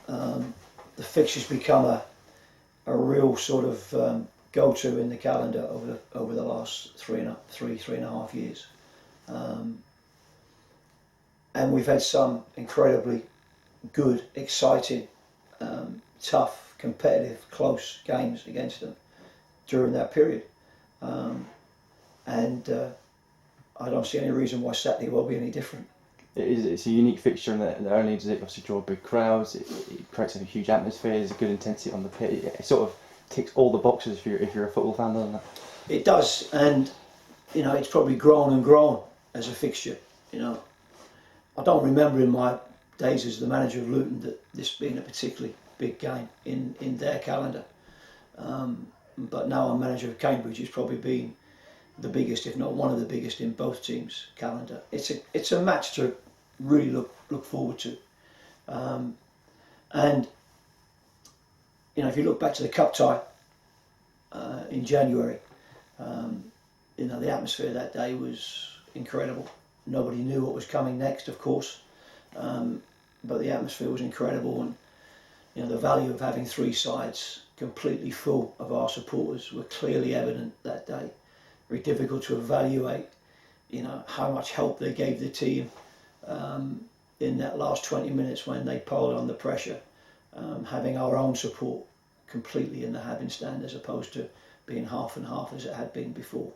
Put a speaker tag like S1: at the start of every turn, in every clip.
S1: the fixtures become a real sort of go-to in the calendar over the last three and a half years. And we've had some incredibly good, exciting, tough, competitive, close games against them during that period. And I don't see any reason why Saturday will be any different.
S2: It's a unique fixture, and not only does it obviously draw big crowds, it creates a huge atmosphere, there's a good intensity on the pitch. It sort of ticks all the boxes if you're a football fan, doesn't it?
S1: It does, and it's probably grown and grown as a fixture. I don't remember in my days as the manager of Luton that this being a particularly big game in their calendar. But now I'm manager of Cambridge, it's probably been the biggest, if not one of the biggest, in both teams' calendar. It's a match to really look forward to. And if you look back to the cup tie in January, the atmosphere that day was incredible. Nobody knew what was coming next, of course, but the atmosphere was incredible, and the value of having three sides completely full of our supporters were clearly evident that day. Very difficult to evaluate, how much help they gave the team in that last 20 minutes when they piled on the pressure, having our own support completely in the having stand as opposed to being half and half as it had been before.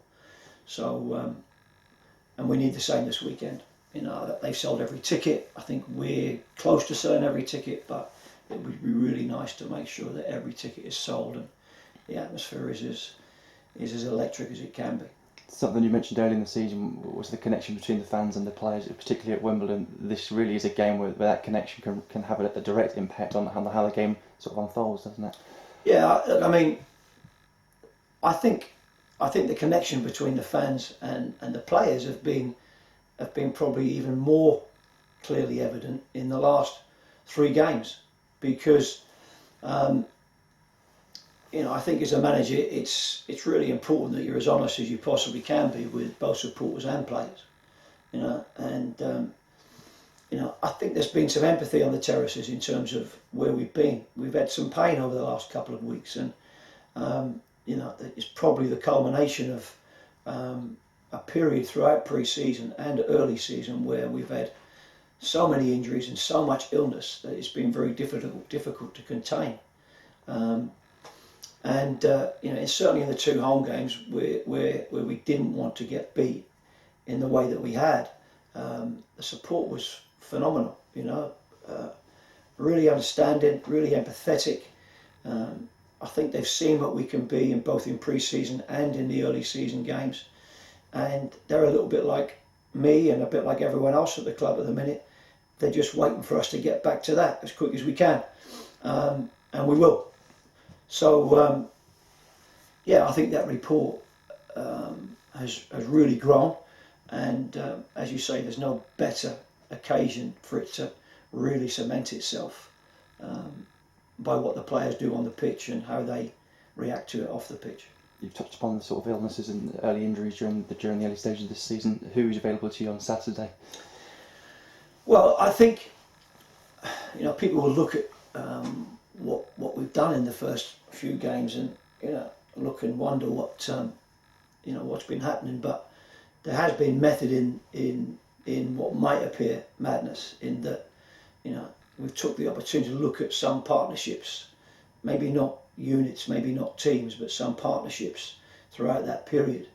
S1: So, and we need the same this weekend. They've sold every ticket. I think we're close to selling every ticket, but it would be really nice to make sure that every ticket is sold and the atmosphere is as electric as it can be.
S2: Something you mentioned earlier in the season was the connection between the fans and the players, particularly at Wimbledon. This really is a game where that connection can have a direct impact on how the game sort of unfolds, doesn't it?
S1: Yeah, I think the connection between the fans and the players have been probably even more clearly evident in the last three games, because I think as a manager it's really important that you're as honest as you possibly can be with both supporters and players. I think there's been some empathy on the terraces in terms of where we've been. We've had some pain over the last couple of weeks, and it's probably the culmination of a period throughout pre-season and early season where we've had so many injuries and so much illness that it's been very difficult to contain. It's certainly in the two home games where we didn't want to get beat in the way that we had. The support was phenomenal, really understanding, really empathetic. I think they've seen what we can be in both in pre-season and in the early season games, and they're a little bit like me and a bit like everyone else at the club at the minute. They're just waiting for us to get back to that as quick as we can, and we will. So I think that report has really grown, and as you say, there's no better occasion for it to really cement itself by what the players do on the pitch and how they react to it off the pitch.
S2: You've touched upon the sort of illnesses and early injuries during the early stages of this season. Who is available to you on Saturday?
S1: Well, I think people will look at what we've done in the first few games and look and wonder what's been happening, but there has been method in what might appear madness, in that we've took the opportunity to look at some partnerships, maybe not units, maybe not teams, but some partnerships throughout that period,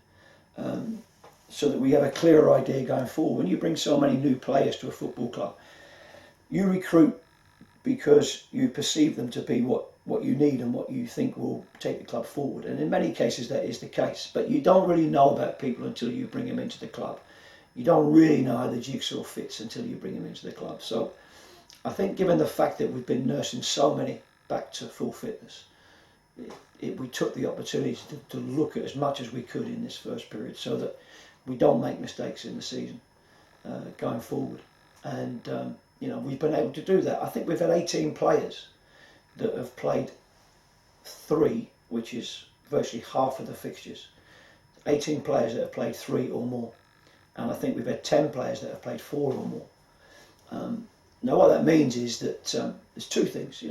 S1: so that we have a clearer idea going forward. When you bring so many new players to a football club, you recruit because you perceive them to be what you need and what you think will take the club forward. And in many cases that is the case, but you don't really know about people until you bring them into the club. You don't really know how the jigsaw fits until you bring them into the club. So I think given the fact that we've been nursing so many back to full fitness, we took the opportunity to look at as much as we could in this first period so that we don't make mistakes in the season going forward. And we've been able to do that. I think we've had 18 players that have played 3, which is virtually half of the fixtures. 18 players that have played 3 or more. And I think we've had 10 players that have played 4 or more. Now, what that means is that there's two things.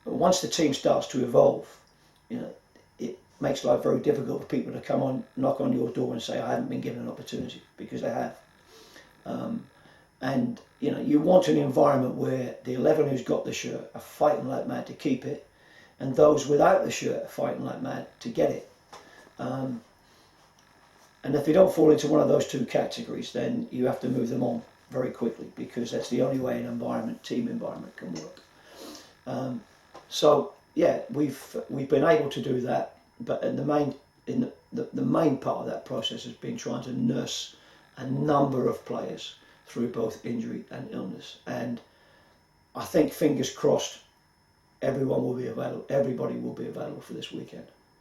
S1: Once the team starts to evolve, it makes life very difficult for people to come on, knock on your door and say, I haven't been given an opportunity, because they have. And you want an environment where the 11 who's got the shirt are fighting like mad to keep it, and those without the shirt are fighting like mad to get it. And if they don't fall into one of those two categories, then you have to move them on very quickly, because that's the only way an team environment can work. So yeah, we've been able to do that, but the main part of that process has been trying to nurse a number of players through both injury and illness. And I think, fingers crossed, everybody will be available for this weekend.